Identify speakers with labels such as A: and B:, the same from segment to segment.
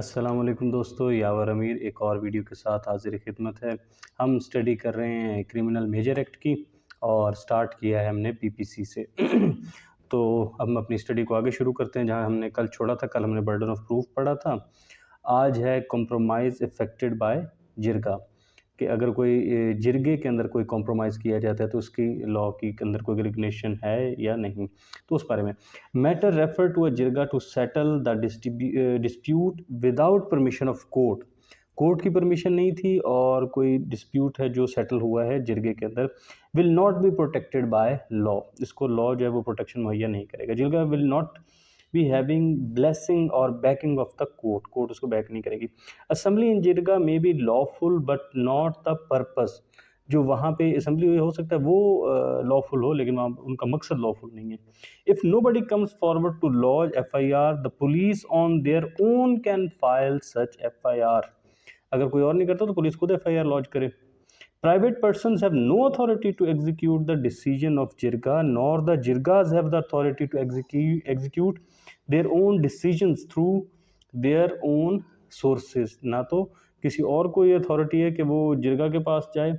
A: अस्सलामुअलैकुम दोस्तों, यावर अमीर एक और वीडियो के साथ हाजिर खिदमत है। हम स्टडी कर रहे हैं क्रिमिनल मेजर एक्ट की और स्टार्ट किया है हमने पीपीसी से। तो हम अपनी स्टडी को आगे शुरू करते हैं जहां हमने कल छोड़ा था। कल हमने बर्डन ऑफ प्रूफ पढ़ा था। आज है कॉम्प्रोमाइज़ इफेक्टेड बाय जिरगा, कि अगर कोई जिरगे के अंदर कोई कॉम्प्रोमाइज़ किया जाता है तो उसकी लॉ की के अंदर कोई रेगुलेशन है या नहीं, तो उस बारे में। मैटर रेफर टू अ जिरगा to settle the dispute without permission of court. Court की परमिशन नहीं थी और कोई डिस्प्यूट है जो सेटल हुआ है जिरगे के अंदर, will not be protected by law. इसको लॉ जो है वो प्रोटेक्शन मुहैया नहीं करेगा। जिरगा will not be having blessing और backing of the court, court उसको बैक नहीं करेगी। असेंबली इन जिरगा may be lawful but not the purpose. जो वहाँ पे असेंबली हो सकता है वो लॉफुल हो, लेकिन वहाँ उनका मकसद लॉफुल नहीं है। If nobody comes forward to lodge FIR, the police on their own can file such FIR। अगर कोई और नहीं करता तो पुलिस खुद FIR लॉन्च करे। Private persons have no authority to execute the decision of jirga, nor the jirgas have the authority to execute their own decisions through their own sources। ना तो किसी और को ये अथॉरिटी है कि वो जिरगा के पास जाए,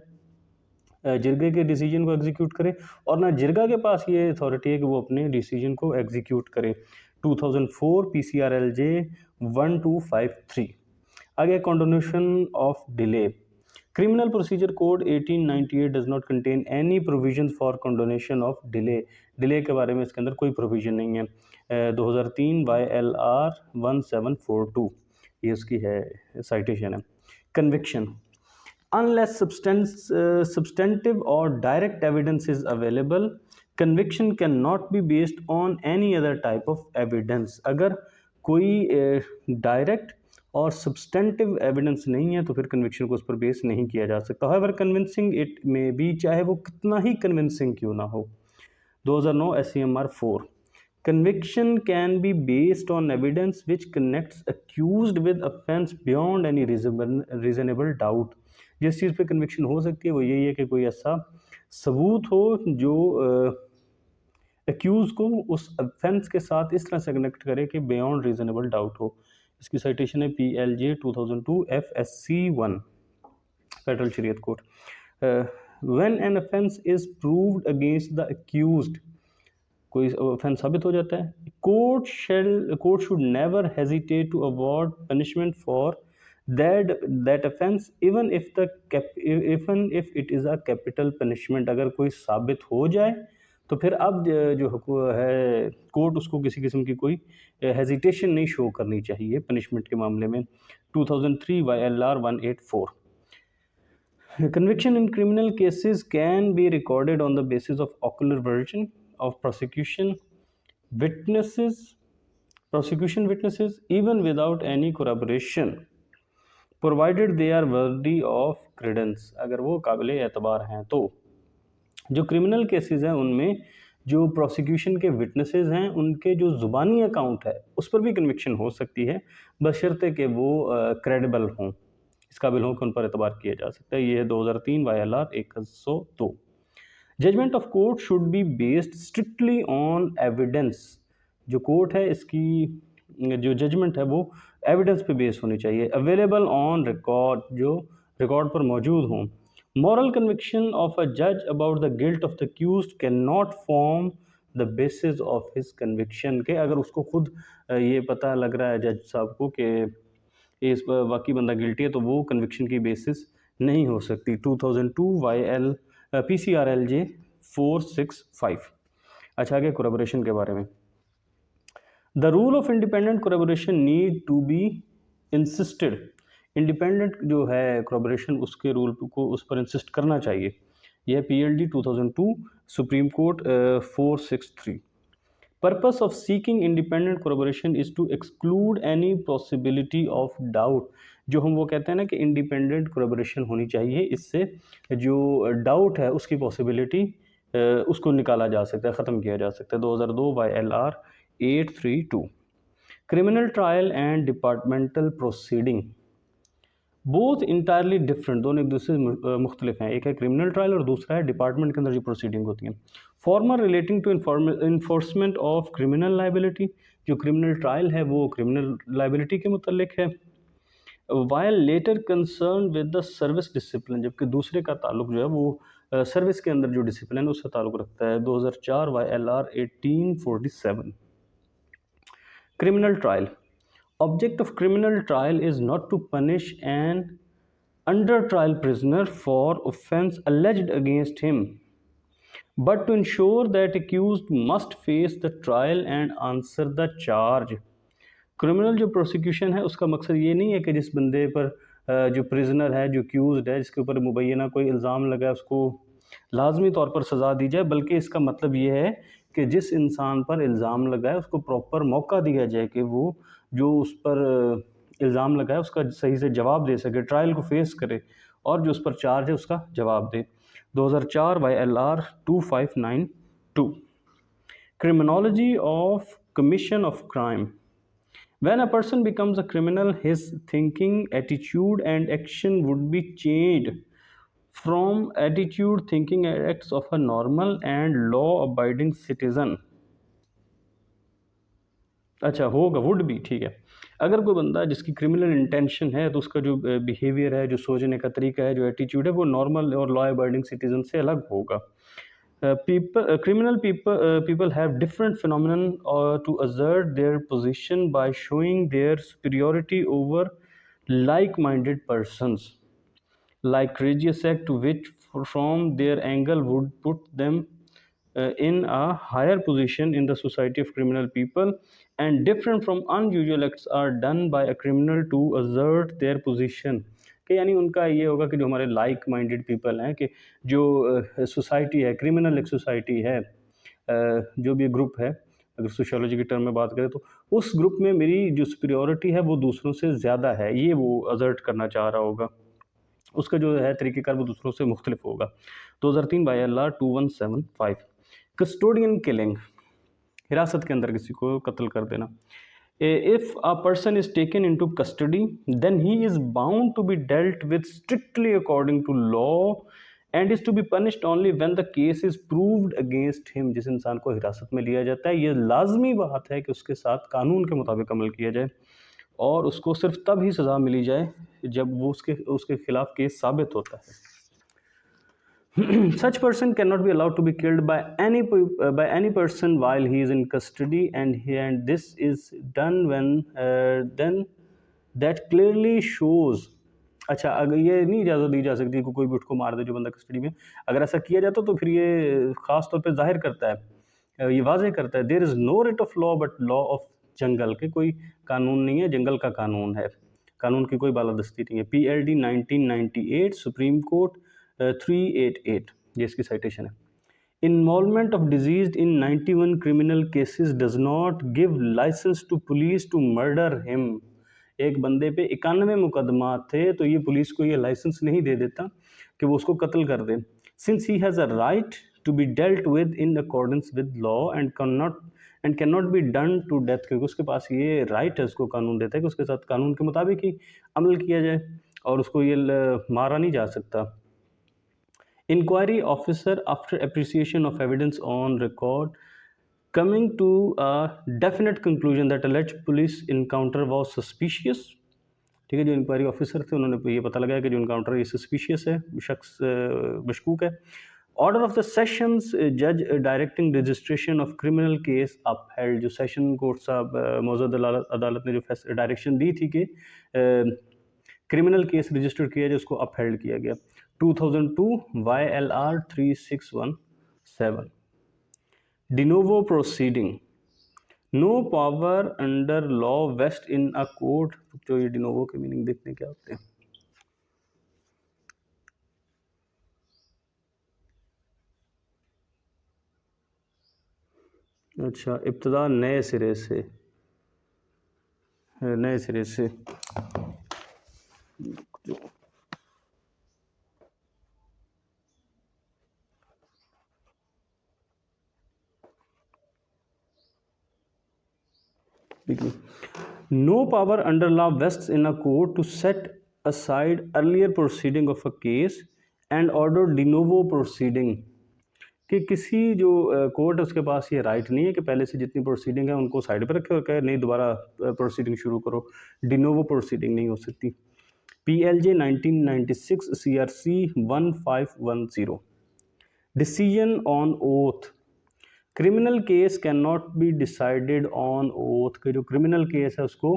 A: जिरगे के डिसीजन को एग्जीक्यूट करे, और ना जिरगा के पास ये अथॉरिटी है कि वो अपने डिसीजन को एग्जीक्यूट करे। 2004 PCRLJ 1253। आगे condonation of delay. Criminal procedure code 1898 does not contain any provision for condonation of delay. Delay के बारे में इसके अंदर कोई प्रोविजन नहीं है। 2003 YLR 1742 ये उसकी है साइटेशन है। Conviction. Unless substantive or direct evidence is available, conviction cannot be based on any other type of evidence। अगर कोई डायरेक्ट और सब्सटेंटिव एविडेंस नहीं है तो फिर कन्विक्शन को उस पर बेस नहीं किया जा सकता। However convincing it may be, चाहे वो कितना ही कन्विंसिंग क्यों ना हो। 2009 SCMR 4। Conviction can be based on evidence which connects accused with offense beyond any reasonable doubt। जिस चीज़ पे कन्विक्शन हो सकती है वो यही है कि कोई ऐसा सबूत हो जो एक्यूज को उस ऑफेंस के साथ इस तरह से कनेक्ट करे कि बियॉन्ड रीजनेबल डाउट हो। इसकी साइटेशन है PLJ 2002 FSC 1 फेडरल शरीयत code. When an offence is proved against the accused, कोई ऑफेंस साबित हो जाता है, court should never hesitate to award punishment for that offense even if it is a capital punishment। अगर कोई साबित हो जाए तो फिर अब जो है कोर्ट उसको किसी किस्म की कोई हेजिटेशन नहीं शो करनी चाहिए पनिशमेंट के मामले में। 2003 YLR 184। Conviction in criminal cases can be recorded on the basis of ocular version of prosecution witnesses even without any corroboration, provided they are worthy of credence. अगर वो काबिल एतबार हैं तो। जो क्रिमिनल केसेस हैं उनमें जो प्रोसिक्यूशन के विटनेसेस हैं उनके जो ज़ुबानी अकाउंट है उस पर भी कन्विक्शन हो सकती है, बशर्ते कि वो क्रेडिबल हों, इस काबिल हों कि उन पर एतबार किया जा सकता है। ये है 2003 YLR 102। Judgment of court should be based strictly on evidence. जो कोर्ट है इसकी जो जजमेंट है वो एविडेंस पे बेस होनी चाहिए। अवेलेबल ऑन रिकॉर्ड, जो रिकॉर्ड पर मौजूद हों। मॉरल कन्विक्शन ऑफ अ जज about the guilt of the accused can not form the basis of his conviction. के अगर उसको खुद ये पता लग रहा है जज साहब को कि इस वाकई बंदा गिल्टी है तो वो कन्विक्शन की बेसिस नहीं हो सकती। 2002 PCRLJ 465। अच्छा, आगे कोलैबोरेशन के बारे में। The rule of independent collaboration need to be insisted. Independent जो है कोलैबोरेशन उसके रूल को उस पर इंसिस्ट करना चाहिए। यह PLD 2002 supreme court 463। Purpose of seeking independent collaboration is to exclude any possibility of doubt. जो हम वो कहते हैं ना कि इंडिपेंडेंट कोलैबोरेशन होनी चाहिए, इससे जो डाउट है उसकी पॉसिबिलिटी उसको निकाला जा सकता है, ख़त्म किया जा सकता है। 2002 YLR 832। Criminal trial and departmental proceeding both entirely different, दोनों एक दूसरे से मुख्तलिफ हैं। एक है क्रिमिनल ट्रायल और दूसरा है डिपार्टमेंट के अंदर जो प्रोसीडिंग होती हैं। Former relating to enforcement of criminal liability, जो क्रिमिनल ट्रायल है वो क्रिमिनल लाइबिलिटी के मुतल्लिक है। While latter concern with the service discipline, जबकि दूसरे का ताल्लुक जो है वो सर्विस के अंदर जो डिसिप्लिन है उसका ताल्लुक रखता है। 2004 YLR 1847। Criminal trial, object of criminal trial is not to punish an under trial prisoner for offense alleged against him, but to ensure that accused must face the trial and answer the charge। Criminal जो prosecution है उसका मकसद ये नहीं है कि जिस बंदे पर जो प्रिजनर है, जो अक्यूज़ड है, जिसके ऊपर मुबैना कोई इल्ज़ाम लगा है उसको लाजमी तौर पर सज़ा दी जाए, बल्कि इसका मतलब ये है कि जिस इंसान पर इल्ज़ाम लगा है उसको प्रॉपर मौका दिया जाए कि वो जो उस पर इल्ज़ाम लगा है उसका सही से जवाब दे सके, ट्रायल को फेस करे और जो उस पर चार्ज है उसका जवाब दे। 2004 YLR 2592। Criminology of commission of crime, when a person becomes a criminal, his thinking, attitude and action would be changed from attitude, thinking and acts of a normal and law abiding citizen। अच्छा होगा, would भी ठीक है। अगर कोई बंदा जिसकी criminal intention है तो उसका जो बिहेवियर है, जो सोचने का तरीका है, जो एटीट्यूड है वो नॉर्मल और लॉ अबाइडिंग सिटीजन से अलग होगा। People have different phenomenon to assert their position by showing their superiority over like-minded persons, like courageous act which from their angle would put them in a higher position in the society of criminal people, and different from unusual acts are done by a criminal to assert their position। कि यानी उनका ये होगा कि जो हमारे like minded people हैं, कि जो सोसाइटी है, क्रिमिनल एक सोसाइटी है, जो भी ग्रुप है, अगर सोशियोलॉजी के टर्म में बात करें तो उस ग्रुप में मेरी जो सुपीरियॉरिटी है वो दूसरों से ज़्यादा है, ये वो असर्ट करना चाह रहा होगा। उसका जो है तरीक़ेकार वो दूसरों से मुख्तलिफ होगा। 2003 YLR 2175। कस्टोडियन किलिंग, हिरासत के अंदर किसी को कत्ल कर देना। If a person is taken into custody, then he is bound to be dealt with strictly according to law and is to be punished only when the case is proved against him। जिस इंसान को हिरासत में लिया जाता है ये लाजमी बात है कि उसके साथ कानून के मुताबिक अमल किया जाए और उसको सिर्फ तब ही सज़ा मिली जाए जब वो उसके खिलाफ केस साबित होता है। Such person cannot be allowed to be killed by any person while he is in custody, and this is done when then that clearly shows। अच्छा, अगर ये नहीं इजाज़त दी जा सकती कि कोई भी उसको मार दे जो बंदा कस्टडी में, अगर ऐसा किया जाता तो फिर ये ख़ास तौर पे ज़ाहिर करता है, ये वाज़ेह करता है there is no right of law but law of jungle, के कोई कानून नहीं है, जंगल का कानून है, कानून की कोई बालादस्ती नहीं है। PLD 1998 सुप्रीम कोर्ट 388, ये इसकी साइटेशन है। Involvement of disease in 91 criminal cases does not give license to police to murder him. एक बंदे पे 91 मुकदमा थे तो ये पुलिस को ये लाइसेंस नहीं दे देता कि वो उसको कत्ल कर दे। Since he has a right to be dealt with in accordance with law and can not be done to death, क्योंकि उसके पास ये राइट है, उसको कानून देता है कि उसके साथ कानून के मुताबिक ही अमल किया जाए और उसको ये मारा नहीं जा सकता। Inquiry officer, after appreciation of evidence on record, coming to a definite conclusion that alleged police encounter was suspicious। ठीक है, जो इंक्वायरी ऑफिसर थे उन्होंने ये पता लगाया कि जो इनकाउंटर ये सस्पिशियस है, शख्स मशकूक है। ऑर्डर ऑफ द सेशंस जज directing registration of criminal case upheld. जो सेशन कोर्ट साहब मौजूद अदालत ने जो डायरेक्शन दी थी कि क्रिमिनल केस रजिस्टर किया जाए उसको अपहेल्ड किया गया। 2002 YLR 3617। De novo proceeding, no power under law vest in a court. जो ये डिनोवो के मीनिंग देखने क्या होते हैं। अच्छा, इब्तदा नए सिरे से, नए सिरे से No power under law vests in a court to set aside earlier proceeding of a case and order de novo proceeding। कि किसी जो कोर्ट है उसके पास ये राइट नहीं है कि पहले से जितनी प्रोसीडिंग है उनको साइड पर रखे और कहे नहीं दोबारा प्रोसीडिंग शुरू करो। डिनोवो प्रोसीडिंग नहीं हो सकती। PLJ 1996 CRC 1510. Decision on oath. Criminal case can not be decided on oath, के जो क्रिमिनल केस है उसको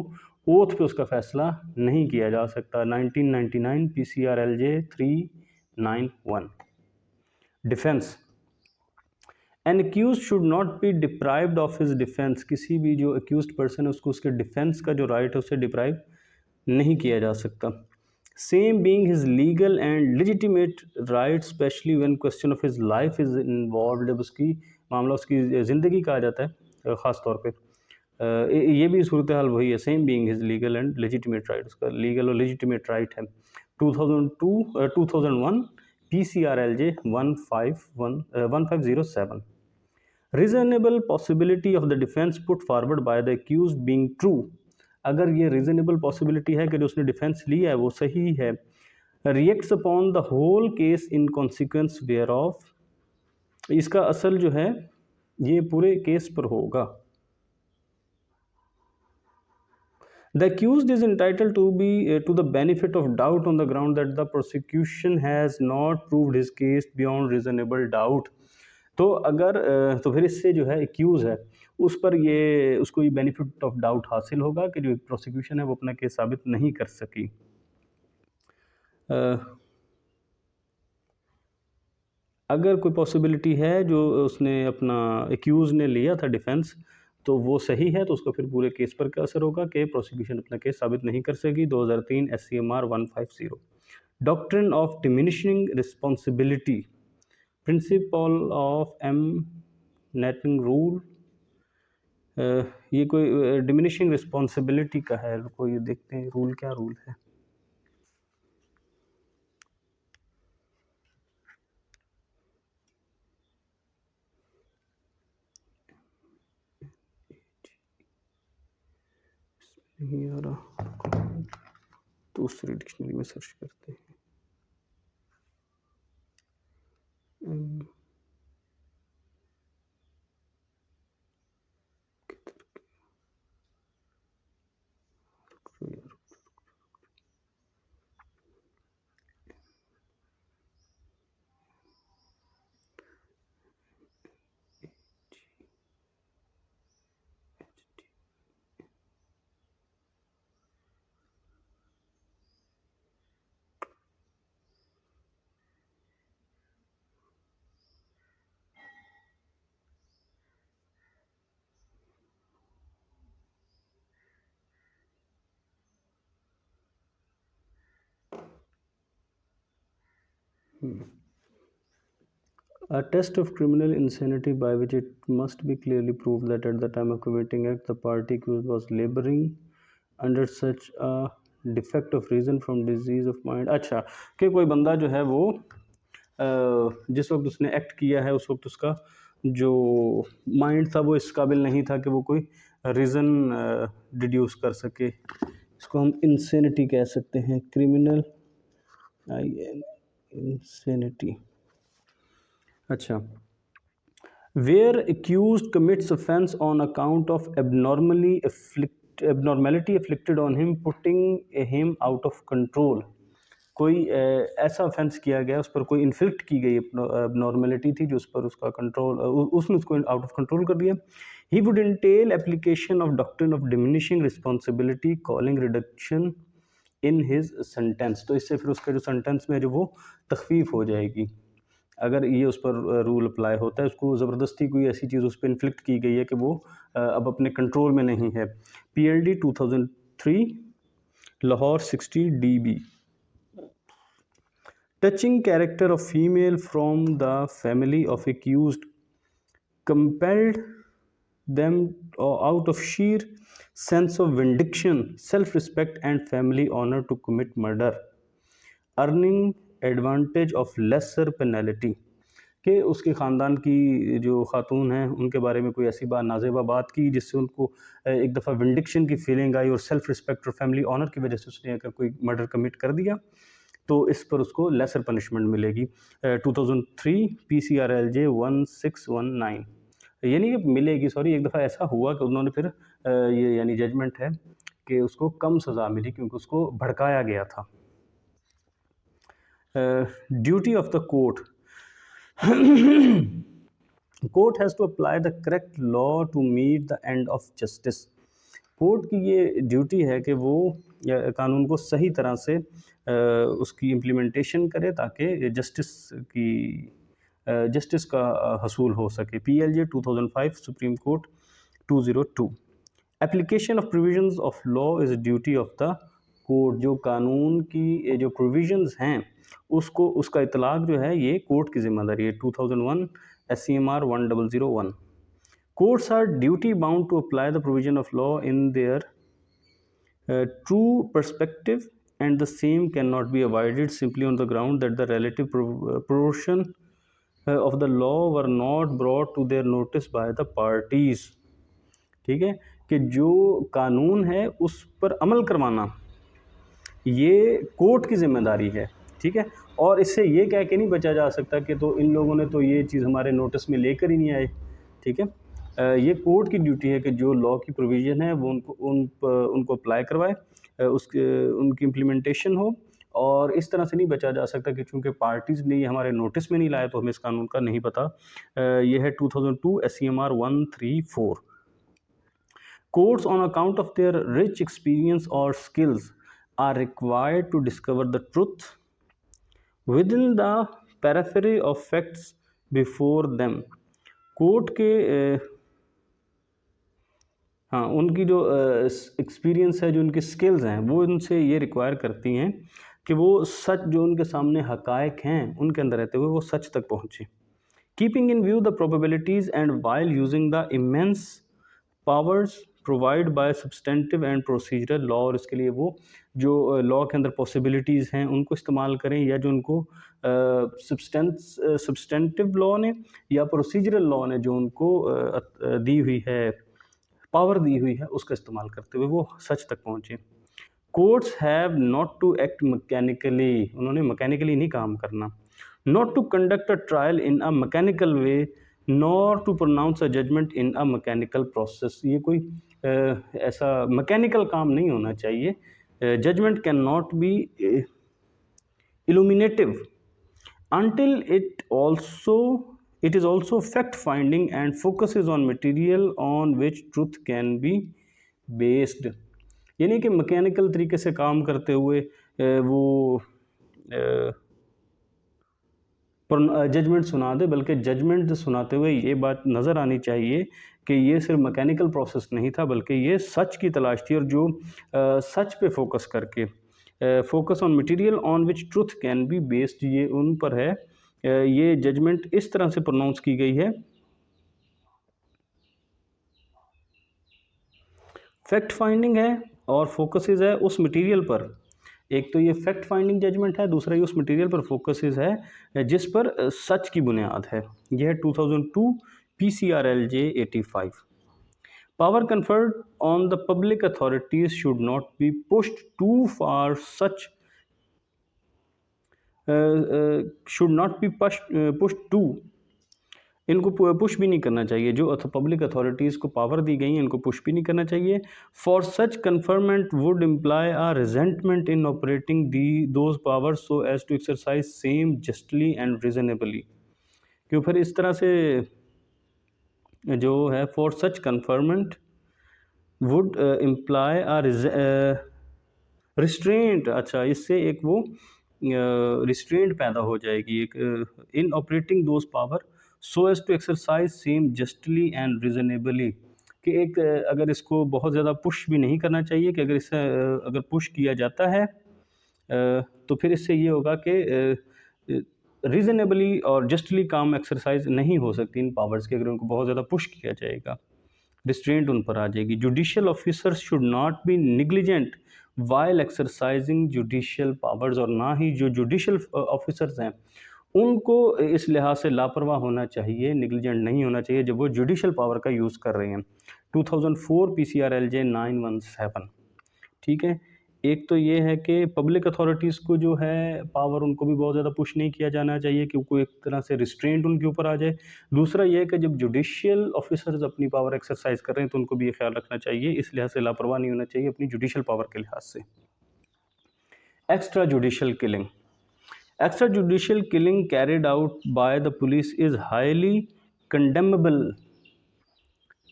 A: ओथ पे उसका फैसला नहीं किया जा सकता। 1999 PCRLJ 391। Defence, an accused should not be deprived of his defence, किसी भी जो अक्यूज्ड पर्सन है उसको उसके डिफेंस का जो राइट है उससे डिप्राइव नहीं किया जा सकता। Same being his legal and legitimate right specially when question of his life is involve, जब उसकी मामला उसकी ज़िंदगी का आ जाता है ख़ास तौर पे। ये भी सूरत हाल वही है, same being his legal and legitimate right, उसका लीगल और लेजिटिमेट राइट है। 2001 PCRLJ 1507। Reasonable possibility of the defense put forward by the accused being true, अगर ये reasonable possibility है कि जो उसने डिफेंस लिया है वो सही है। Reacts upon the whole case in consequence whereof, इसका असर जो है ये पूरे केस पर होगा। The accused is entitled to be to the benefit of doubt on the ground that the prosecution has not proved his case beyond reasonable doubt। तो अगर तो फिर इससे जो है एक्यूज़ है उस पर ये उसको ये बेनिफिट ऑफ डाउट हासिल होगा कि जो प्रोसिक्यूशन है वो अपना केस साबित नहीं कर सकी। अगर कोई पॉसिबिलिटी है जो उसने अपना एक्यूज़ ने लिया था डिफेंस तो वो सही है तो उसका फिर पूरे केस पर क्या असर होगा कि प्रोसिक्यूशन अपना केस साबित नहीं कर सकी। 2003 SCMR 150। Doctrine of diminishing responsibility, principle of emanating rule, ये कोई डिमिनिशिंग रिस्पॉन्सिबिलिटी का है, कोई ये देखते हैं रूल क्या रूल है। नहीं आ रहा, दूसरी डिक्शनरी में सर्च करते हैं। A test of criminal insanity by which it must be clearly proved that at the time of committing act the party accused was laboring under such a defect of reason from disease of mind। अच्छा कि कोई बंदा जो है वो जिस वक्त उसने एक्ट किया है उस वक्त उसका जो माइंड था वो इस काबिल नहीं था कि वो कोई रीज़न डिड्यूस कर सके, इसको हम इंसेनिटी कह सकते हैं। Criminal insanity. अच्छा, where accused commits offence on account of abnormality afflicted on him putting him out of control, कोई ऐसा ऑफेंस किया गया उस पर कोई इन्फ्लिक्ट की गई एबनॉर्मेलिटी थी जो उस पर उसका कंट्रोल उसने उसको आउट ऑफ कंट्रोल कर दिया। He would Intel application of doctrine of diminishing responsibility calling reduction in his sentence, तो इससे फिर उसका जो सेंटेंस में जो वो तखफीफ हो जाएगी अगर ये उस पर रूल अप्लाई होता है। उसको ज़बरदस्ती कोई ऐसी चीज़ उस पर इन्फ्लिक्ट की गई है कि वो अब अपने कंट्रोल में नहीं है। PLD 2003 Lahore 60 DB। Touching character of female from the family of accused compelled them out of sheer sense of vindication, self-respect and family honor to commit murder, earning advantage of lesser penalty, कि उसके ख़ानदान की जो ख़ातून हैं उनके बारे में कोई ऐसी बात नाज़ेबा बात की जिससे उनको एक दफ़ा विंडिक्शन की फीलिंग आई और सेल्फ़ रिस्पेक्ट और फैमिली ऑनर की वजह से उसने अगर कोई मर्डर कमिट कर दिया तो इस पर उसको लेसर पनिशमेंट मिलेगी। 2003 PCRLJ 1619, यानी कि मिलेगी, सॉरी, एक दफ़ा ऐसा हुआ कि उन्होंने फिर ये यानी जजमेंट है कि उसको कम सज़ा मिली क्योंकि उसको भड़काया गया था। Duty of the court, court has to apply the correct law to meet the end of justice. Court की ये ड्यूटी है कि वो कानून को सही तरह से उसकी इम्प्लीमेंटेशन करे ताकि जस्टिस का हसूल हो सके। PLJ 2005 supreme court 202। Application of provisions of law is duty of the court. जो कानून की जो प्रोविजंस हैं उसका इतलाक जो है ये कोर्ट की जिम्मेदारी है। 2001 SCMR 1001। Courts are duty bound to apply the provision of law in their true perspective, and the same cannot be avoided simply on the ground that the relative proportion of the law were not brought to their notice by the parties। ठीक है कि जो कानून है उस पर अमल करवाना ये कोर्ट की जिम्मेदारी है। ठीक है, और इससे ये कह के नहीं बचा जा सकता कि तो इन लोगों ने तो ये चीज़ हमारे नोटिस में लेकर ही नहीं आए। ठीक है, ये कोर्ट की ड्यूटी है कि जो लॉ की प्रोविज़न है वो उनको अप्लाई करवाए, उनकी इम्प्लीमेंटेशन हो, और इस तरह से नहीं बचा जा सकता कि चूँकि पार्टीज़ ने ये हमारे नोटिस में नहीं लाया तो हमें इस कानून का नहीं पता। ये है 2002 SCMR 134। Courts on account of their rich experience or skills are required to discover the truth within the periphery of facts before them। Court के हाँ उनकी जो एक्सपीरियंस है, जो उनकी स्किल्स हैं, वो उनसे ये रिक्वायर करती हैं कि वो सच जो उनके सामने हकायक हैं उनके अंदर रहते हुए वो सच तक पहुँचे। Keeping in view the probabilities and while using the immense powers provide by substantive and procedural law. और इसके लिए वो जो लॉ के अंदर पॉसिबिलिटीज़ हैं उनको इस्तेमाल करें, या जो उनको सब्सटेंटिव लॉ ने या प्रोसीजरल लॉ ने जो उनको दी हुई है, पावर दी हुई है, उसका इस्तेमाल करते हुए वो सच तक पहुँचे। Courts have not to act mechanically, उन्होंने मैकेनिकली नहीं काम करना। Not to conduct a trial in a mechanical way nor to pronounce a judgment in a mechanical process. ये कोई ऐसा मैकेनिकल काम नहीं होना चाहिए। Judgment can not be illuminative until it is also fact finding and focuses on material on which truth can be based। यानी कि mechanical तरीके से काम करते हुए वो जजमेंट सुना दे, बल्कि जजमेंट सुनाते हुए ये बात नज़र आनी चाहिए कि ये सिर्फ मैकेनिकल प्रोसेस नहीं था, बल्कि ये सच की तलाश थी, और जो सच पे फोकस करके focus on material on which truth can be based, ये उन पर है। ये जजमेंट इस तरह से प्रोनाउंस की गई है, फैक्ट फाइंडिंग है और फोकसेस है उस मटेरियल पर। एक तो ये फैक्ट फाइंडिंग जजमेंट है, दूसरा ये उस मटेरियल पर फोकसेस है जिस पर सच की बुनियाद है। यह है 2002 PCRLJ 85। Power conferred on the public authorities should not be pushed too far. Such should not be pushed too। इनको पुश भी नहीं करना चाहिए, जो पब्लिक अथॉरिटीज़ को पावर दी गई हैं इनको पुश भी नहीं करना चाहिए। For such conferment would imply a resentment in operating those powers so as to exercise same justly and reasonably. क्यों फिर इस तरह से जो है for such conferment would imply a restraint, अच्छा इससे एक वो रिस्ट्रेंट पैदा हो जाएगी, एक in operating those power so as to exercise same justly and reasonably, कि एक अगर इसको बहुत ज़्यादा पुश भी नहीं करना चाहिए, कि अगर इसे अगर पुश किया जाता है तो फिर इससे ये होगा कि रीज़नेबली और जस्टली काम एक्सरसाइज नहीं हो सकती इन पावर्स के, अगर उनको बहुत ज़्यादा पुश किया जाएगा, रिस्ट्रेंट उन पर आ जाएगी। Judicial officers should not be negligent while exercising judicial powers, और ना ही जो जुडिशियल ऑफिसर्स हैं उनको इस लिहाज से लापरवाह होना चाहिए, निग्लिजेंट नहीं होना चाहिए जब वो जुडिशियल पावर का यूज़ कर रहे हैं। 2004 PCRLJ 917। ठीक है, एक तो ये है कि पब्लिक अथॉरिटीज़ को जो है पावर उनको भी बहुत ज़्यादा पुश नहीं किया जाना चाहिए कि कोई एक तरह से रिस्ट्रेंट उनके ऊपर आ जाए। दूसरा ये है कि जब जुडिशियल ऑफिसर्स अपनी पावर एक्सरसाइज कर रहे हैं तो उनको भी ये ख्याल रखना चाहिए, इस लिहाज से लापरवाह नहीं होना चाहिए अपनी जुडिशियल पावर के लिहाज से। Extra judicial killing. Extra judicial killing carried out by the police is highly condemnable.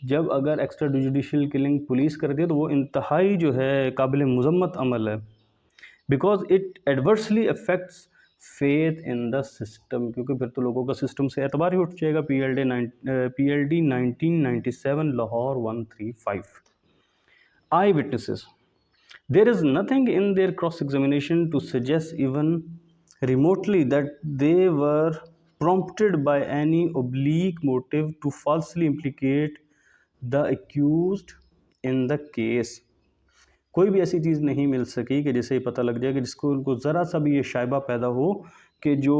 A: जब अगर एक्स्ट्रा जुडिशियल किलिंग पुलिस करती है तो वो इंतहाई जो है काबिल मजम्मत अमल है, because it adversely affects faith in the system, क्योंकि फिर तो लोगों का सिस्टम से एतबार ही उठ जाएगा। PLD 1997 Lahore 135। I witnesses, there is nothing in their cross examination to suggest even remotely that they were prompted by any oblique motive to falsely implicate the accused in the case। कोई भी ऐसी चीज़ नहीं मिल सकी कि जिससे पता लग जाए कि जिसको उनको ज़रा सा भी ये शायबा पैदा हो कि जो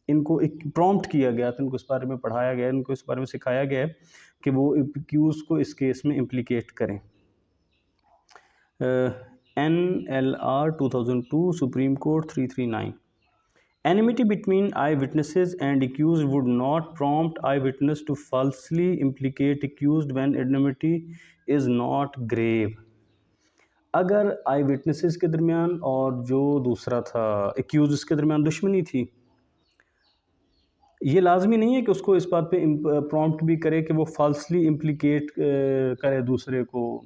A: इनको एक प्रॉम्प्ट किया गया था, इनको इस बारे में पढ़ाया गया, इनको इस बारे में सिखाया गया है कि वो एक्यूज़ को इस केस में इम्प्लीकेट करें। NLR 2002 Supreme Court 339। Enmity between eyewitnesses and accused would not prompt eyewitness to falsely implicate accused when enmity is not grave। अगर आई विटनेसेस के दरमियान और जो दूसरा था एक्यूज के दरमियान दुश्मनी थी, ये लाजमी नहीं है कि उसको इस बात पे प्रॉम्प्ट भी करे कि वो फाल्सली इम्प्लीकेट करे दूसरे को,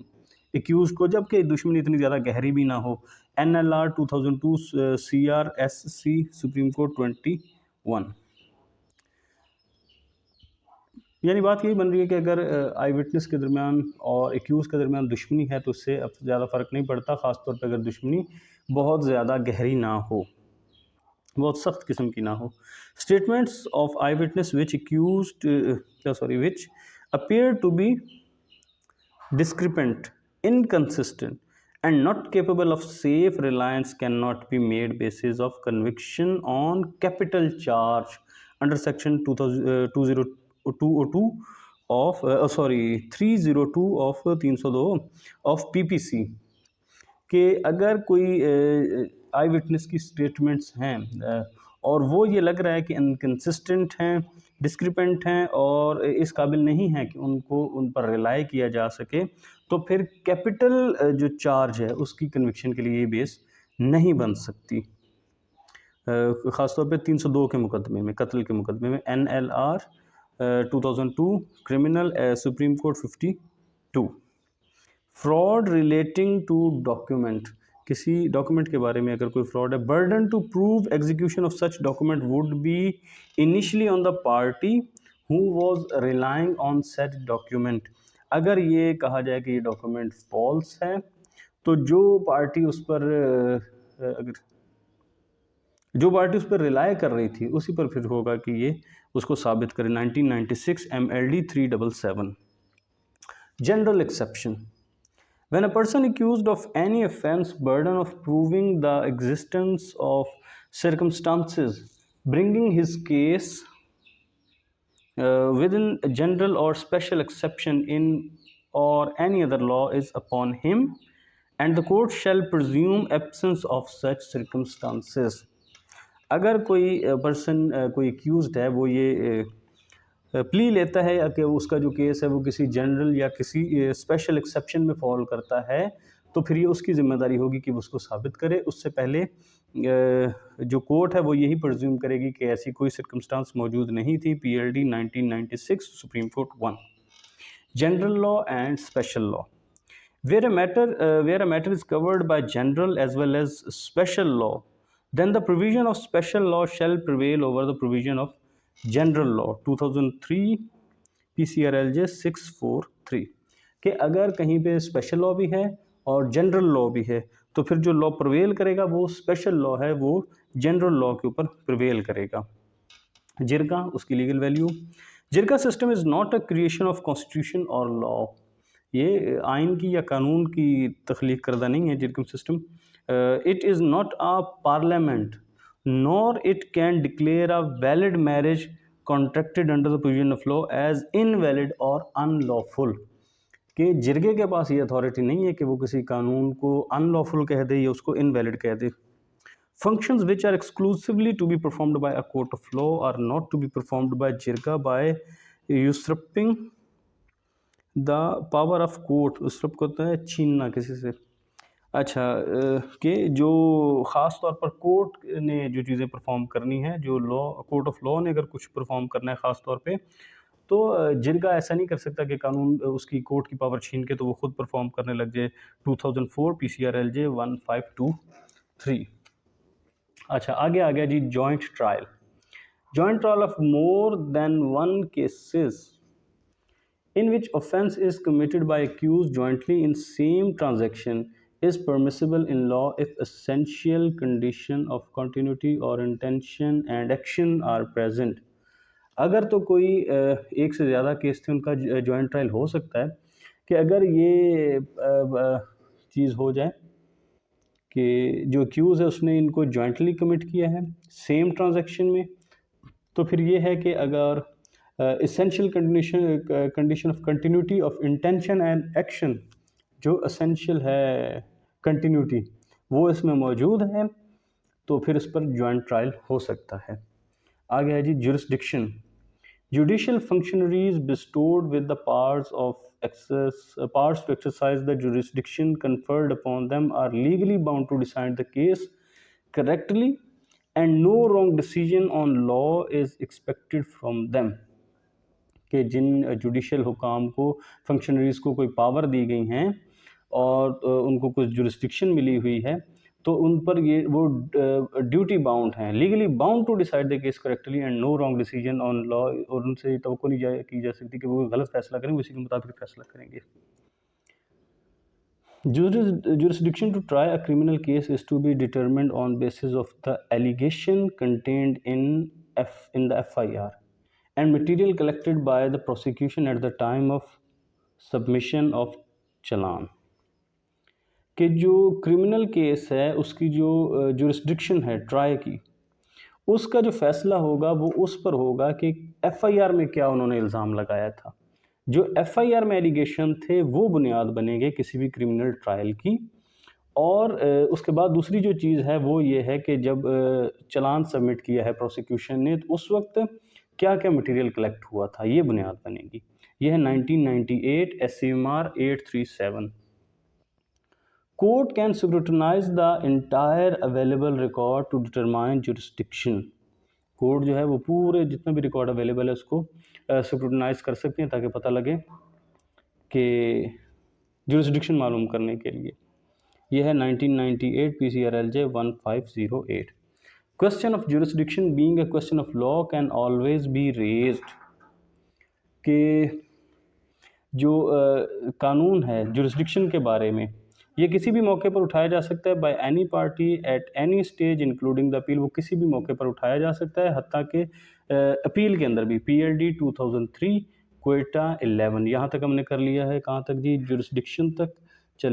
A: एक्यूज को, जबकि दुश्मनी इतनी ज़्यादा गहरी भी ना हो। NLR 2002 CRSC supreme court 21। यानी बात यही बन रही है कि अगर आई विटनेस के दरमियान और एक्यूज़ के दरमियान दुश्मनी है तो उससे अब ज़्यादा फ़र्क नहीं पड़ता, ख़ासतौर पर अगर दुश्मनी बहुत ज़्यादा गहरी ना हो, बहुत सख्त किस्म की ना हो। Statements of eyewitness which which appear to be discrepant, inconsistent, and not capable of safe reliance cannot be made basis of conviction on capital charge under section 202 of 302 of 302 of PPC कि अगर कोई आई witness की statements हैं और वो ये लग रहा है कि इनकन्सिस्टेंट हैं, डिस्क्रिपेंट हैं और इस काबिल नहीं है कि उनको उन पर रिलाई किया जा सके, तो फिर कैपिटल जो चार्ज है उसकी कन्विक्शन के लिए ये बेस नहीं बन सकती। ख़ासतौर पे 302 के मुकदमे में, कत्ल के मुकदमे में। NLR 2002 criminal supreme court 52। Fraud relating to document, किसी डॉक्यूमेंट के बारे में अगर कोई फ्रॉड है, burden to prove execution of such document would be initially on the party who was relying on such document. अगर ये कहा जाए कि ये डॉक्यूमेंट फॉल्स है तो जो पार्टी उस पर रिलाय कर रही थी उसी पर फिर होगा कि ये उसको साबित करे। 1996 MLD 377। General exception, when a person accused of any offense burden of proving the existence of circumstances bringing his case within a general or special exception in or any other law is upon him and the court shall presume absence of such circumstances। अगर कोई person कोई accused है वो ये plea लेता है या कि उसका जो केस है वो किसी जनरल या किसी स्पेशल एक्सेप्शन में फॉल करता है, तो फिर ये उसकी ज़िम्मेदारी होगी कि वो उसको साबित करे। उससे पहले जो कोर्ट है वो यही प्रिज्यूम करेगी कि ऐसी कोई सर्कमस्टांस मौजूद नहीं थी। PLD 1996 supreme court 1। General law and special law, where a matter is covered by general as well as special law, then the provision of special law shall prevail over the provision of general law. 2003 PCRLJ 643 कि अगर कहीं पे special law भी है और general law भी है तो फिर जो लॉ प्रिवेल करेगा वो स्पेशल लॉ है, वो जनरल लॉ के ऊपर प्रिवेल करेगा। जिरगा, उसकी लीगल वैल्यू, जिरगा system is not a creation of constitution और लॉ। ये आइन की या कानून की तख्लीक करदा नहीं है जिरगम system. It is not a parliament nor it can declare a valid marriage contracted under the provision of law as invalid or unlawful। कि जिरगे के पास ये अथॉरिटी नहीं है कि वो किसी कानून को अनलॉफुल कह दे या उसको इनवैलिड कह दे। Functions which are exclusively to be performed by a court of law are not to be performed by जिरगा by usurping the power of court. Usurp को होता है छीनना किसी से। अच्छा कि जो ख़ास तौर पर कोर्ट ने जो चीज़ें परफ़ॉर्म करनी है, जो कोर्ट ऑफ लॉ ने अगर कुछ परफ़ॉर्म करना है ख़ास तौर पे, तो जिनका ऐसा नहीं कर सकता कि कानून उसकी कोर्ट की पावर छीन के तो वो खुद परफ़ॉर्म करने लग जाए। 2004 पीसीआरएलजे 1523। अच्छा, आगे आ गया जी joint trial. Joint trial of more than one cases in which offense is committed by accused jointly in same transaction is permissible in law if essential condition of continuity or intention and action are present। अगर तो कोई एक से ज़्यादा case थे उनका joint trial हो सकता है कि अगर ये चीज़ हो जाए कि जो अक्यूज़ है उसने इनको जॉइंटली कमिट किया है सेम ट्रांजैक्शन में, तो फिर ये है कि अगर essential condition of continuity of intention and action, जो एसेंशियल है कंटिन्यूटी वो इसमें मौजूद है, तो फिर इस पर जॉइंट ट्रायल हो सकता है। आगे है जी jurisdiction. Judicial functionaries bestowed with the powers to exercise the jurisdiction conferred upon them are legally bound to decide the case correctly, and no wrong decision on law is expected from them। कि जिन judicial हुकाम को functionaries को कोई power दी गई हैं और उनको कुछ जुरिस्डिक्शन मिली हुई है, तो उन पर ये वो ड्यूटी बाउंड हैं, legally bound to decide the case correctly and no wrong decision on law, और उनसे तवक्को नहीं की जा सकती कि वो गलत फैसला करें, उसी के मुताबिक फैसला करेंगे। Jurisdiction to try a criminal case is to be determined on basis of the allegation contained in the FIR and material collected by the prosecution at the time of submission of चालान। कि जो criminal case है उसकी जो jurisdiction है try की, उसका जो फैसला होगा वो उस पर होगा कि FIR में क्या उन्होंने इल्ज़ाम लगाया था। जो FIR में एलिगेशन थे वो बुनियाद बनेंगे किसी भी क्रिमिनल ट्रायल की। और उसके बाद दूसरी जो चीज़ है वो ये है कि जब चालान सबमिट किया है प्रोसिक्यूशन ने, तो उस वक्त क्या क्या मटेरियल कलेक्ट हुआ था, ये बुनियाद बनेगी। ये है 1998 SCMR 837। Court can scrutinize the entire available record to determine jurisdiction. Court जो है वो पूरे जितना भी रिकॉर्ड अवेलेबल है उसको स्क्रूटनाइज कर सकते हैं ताकि पता लगे कि जुरिस्डिक्शन मालूम करने के लिए। यह है 1998 PCRLJ 1508। Question of jurisdiction being a question of law can always be raised. कि जो कानून है जुरिस्डिक्शन के बारे में, ये किसी भी मौके पर उठाया जा सकता है by any party at any stage including the appeal. वो किसी भी मौके पर उठाया जा सकता है, हत्ता कि अपील के अंदर भी। PLD 2003 क्वेटा 11। यहाँ तक हमने कर लिया है, कहाँ तक जी, जुरिस्डिक्शन तक।